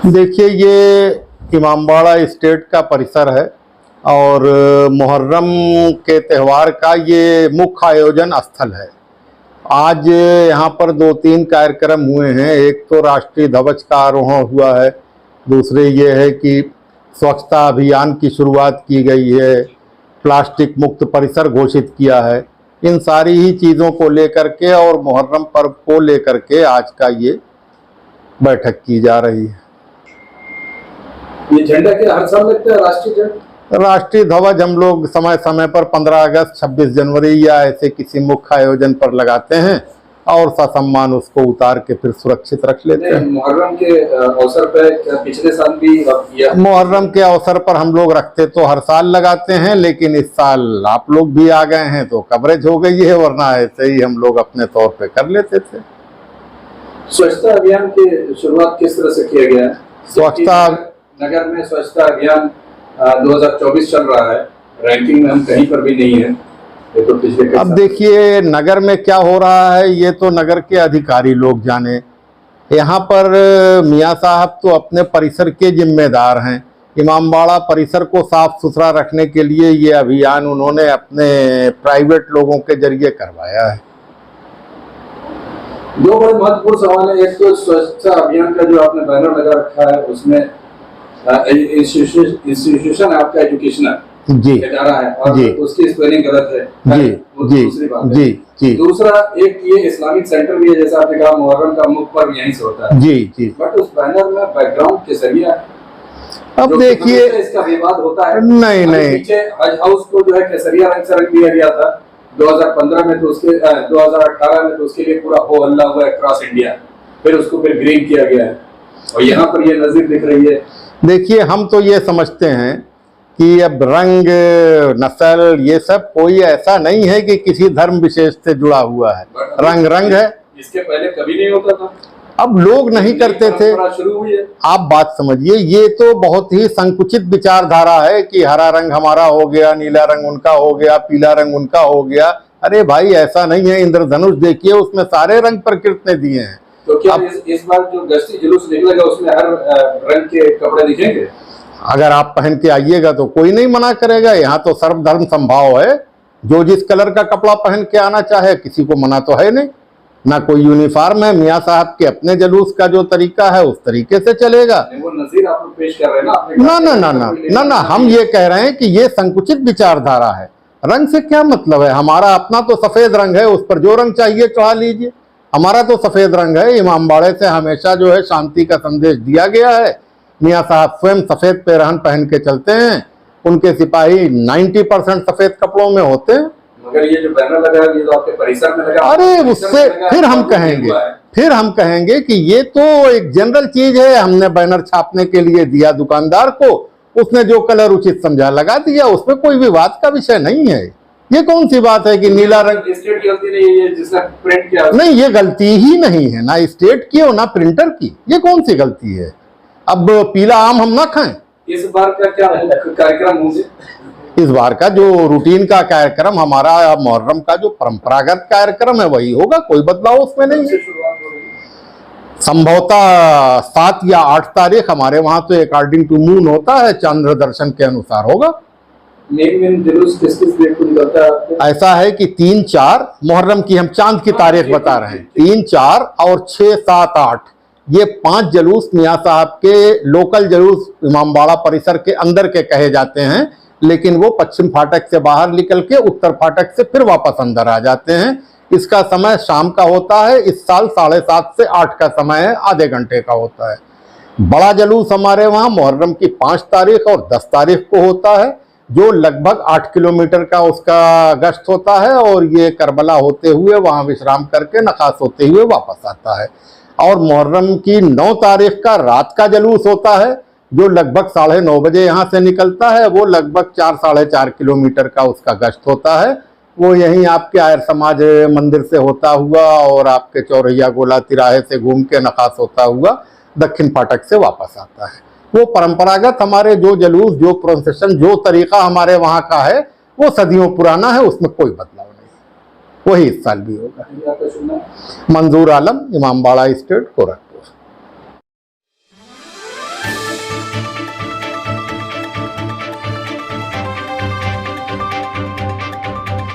देखिए, ये इमामबाड़ा स्टेट का परिसर है और मुहर्रम के त्यौहार का ये मुख्य आयोजन स्थल है। आज यहाँ पर 2-3 कार्यक्रम हुए हैं। एक तो राष्ट्रीय ध्वज का आरोहण हुआ है, दूसरे ये है कि स्वच्छता अभियान की शुरुआत की गई है, प्लास्टिक मुक्त परिसर घोषित किया है। इन सारी ही चीज़ों को लेकर के और मुहर्रम पर्व को लेकर के आज का ये बैठक की जा रही है। ये झंडा क्या हर साल लगता है? राष्ट्रीय ध्वज हम लोग समय समय पर 15 अगस्त, 26 जनवरी या ऐसे किसी मुख्य आयोजन पर लगाते हैं और ससम्मान उसको उतार के फिर सुरक्षित रख लेते हैं। मुहर्रम के अवसर पर पिछले साल भी किया? मुहर्रम के अवसर पर हम लोग रखते तो हर साल लगाते हैं, लेकिन इस साल आप लोग भी आ गए हैं तो कवरेज हो गई है, वरना ऐसे ही हम लोग अपने तौर पे कर लेते थे। स्वच्छता अभियान की शुरुआत किस तरह से किया गया है? स्वच्छता नगर में स्वच्छता अभियान 2024 चल रहा है, रैंकिंग में हम कहीं पर भी नहीं है। ये तो पिछले अब देखिए, नगर में क्या हो रहा है ये तो नगर के अधिकारी लोग जाने। यहाँ पर मियाँ साहब तो अपने परिसर के जिम्मेदार हैं। इमामबाड़ा परिसर को साफ सुथरा रखने के लिए ये अभियान उन्होंने अपने प्राइवेट लोगों के जरिए करवाया है। दो बड़े महत्वपूर्ण सवाल है। एक तो स्वच्छता अभियान का जो आपने बैनर लगा रखा है, उसमें इंस्टीट्यूशन आपका एजुकेशनल जी इदारा है और जी उसकी स्पेलिंग गलत है जी जी दूसरी बात जी जी। दूसरा, एक ये इस्लामिक सेंटर भी है, जैसा आपने कहा मुहर्रम का मुख्य पर्व यहीं से होता है। जी जी। बट उस बैनर में बैकग्राउंड केसरिया, अब देखिए, इसका विवाद होता है। नहीं पीछे हज हाउस को जो है केसरिया रंग से रंग दिया गया था 2015 में, तो उसके 2018 में तो उसके लिए पूरा हो हल्ला हुआ है क्रॉस इंडिया, फिर उसको फिर ग्रीन किया गया है और यहाँ पर ये नजीर दिख रही है। देखिए, हम तो ये समझते हैं कि अब रंग नस्ल ये सब कोई ऐसा नहीं है कि किसी धर्म विशेष से जुड़ा हुआ है। रंग रंग है। इसके पहले कभी नहीं होता था, अब लोग नहीं करते थे। शुरू हुई है। आप बात समझिए, ये तो बहुत ही संकुचित विचारधारा है कि हरा रंग हमारा हो गया, नीला रंग उनका हो गया, पीला रंग उनका हो गया। अरे भाई, ऐसा नहीं है। इंद्रधनुष देखिए, उसमें सारे रंग प्रकृति ने दिए हैं। तो क्या इस बार जो गश्ती जुलूस निकलेगा उसमें हर रंग के कपड़े दिखेंगे? अगर आप पहन के आइएगा तो कोई नहीं मना करेगा। यहाँ तो सर्वधर्म संभाव है, जो जिस कलर का कपड़ा पहन के आना चाहे, किसी को मना तो है नहीं। ना कोई यूनिफॉर्म है। मियाँ साहब के अपने जुलूस का जो तरीका है उस तरीके से चलेगा। वो नजीर आप लोग पेश कर रहे हैं ना ना ना ना ना ना, हम ये कह रहे हैं कि ये संकुचित विचारधारा है। रंग से क्या मतलब है? हमारा अपना तो सफेद रंग है, उस पर जो रंग चाहिए चढ़ा लीजिए। हमारा तो सफेद रंग है। इमामबाड़े से हमेशा जो है शांति का संदेश दिया गया है। मियाँ साहब स्वयं सफेद पेरहन पहन के चलते हैं। उनके सिपाही 90% सफेद कपड़ों में होते हैं। मगर ये जो बैनर लगा है ये तो आपके परिसर में लगा। अरे उससे फिर हम कहेंगे कि ये तो एक जनरल चीज है। हमने बैनर छापने के लिए दिया दुकानदार को, उसने जो कलर उचित समझा लगा दिया, उसमें कोई विवाद का विषय नहीं है। ये कौन सी बात है कि नीला रंग स्टेट की गलती नहीं है जिसने प्रिंट किया? नहीं, ये गलती ही नहीं है, ना स्टेट की और ना प्रिंटर की। ये कौन सी गलती है? अब पीला आम हम ना खाएं? इस बार का क्या कार्यक्रम होंगे? इस बार का जो रूटीन का कार्यक्रम हमारा मुहर्रम का जो परंपरागत कार्यक्रम है वही होगा। कोई बदलाव उसमें नहीं है। संभवतः 7 या 8 तारीख हमारे वहां तो अकॉर्डिंग टू मून होता है, चंद्र दर्शन के अनुसार होगा। मेन जुलूस किस डेट को निकलता है? ऐसा है कि 3, 4 मुहर्रम की हम चांद की तारीख बता रहे हैं। 3, 4 और 6, 7, 8 ये 5 जुलूस मियाँ साहब के लोकल जुलूस इमामबाड़ा परिसर के अंदर के कहे जाते हैं, लेकिन वो पश्चिम फाटक से बाहर निकल के उत्तर फाटक से फिर वापस अंदर आ जाते हैं। इसका समय शाम का होता है। इस साल 7:30 से 8 का समय है, आधे घंटे का होता है। बड़ा जुलूस हमारे वहाँ मुहर्रम की 5 तारीख और 10 तारीख को होता है, जो लगभग 8 किलोमीटर का उसका गश्त होता है और ये करबला होते हुए वहाँ विश्राम करके नखास होते हुए वापस आता है। और मुहर्रम की 9 तारीख का रात का जुलूस होता है, जो लगभग 9:30 बजे यहाँ से निकलता है। वो लगभग 4-4.5 किलोमीटर का उसका गश्त होता है। वो यहीं आपके आयर समाज मंदिर से होता हुआ और आपके चौरैया गोला तिराहे से घूम के नखास होता हुआ दक्षिण फाटक से वापस आता है। वो परंपरागत हमारे जो जुलूस, जो प्रोसेशन, जो तरीका हमारे वहाँ का है वो सदियों पुराना है, उसमें कोई बदलाव नहीं। वही इस साल भी होगा। मंजूर आलम, इमामबाड़ा स्टेट, कोरट।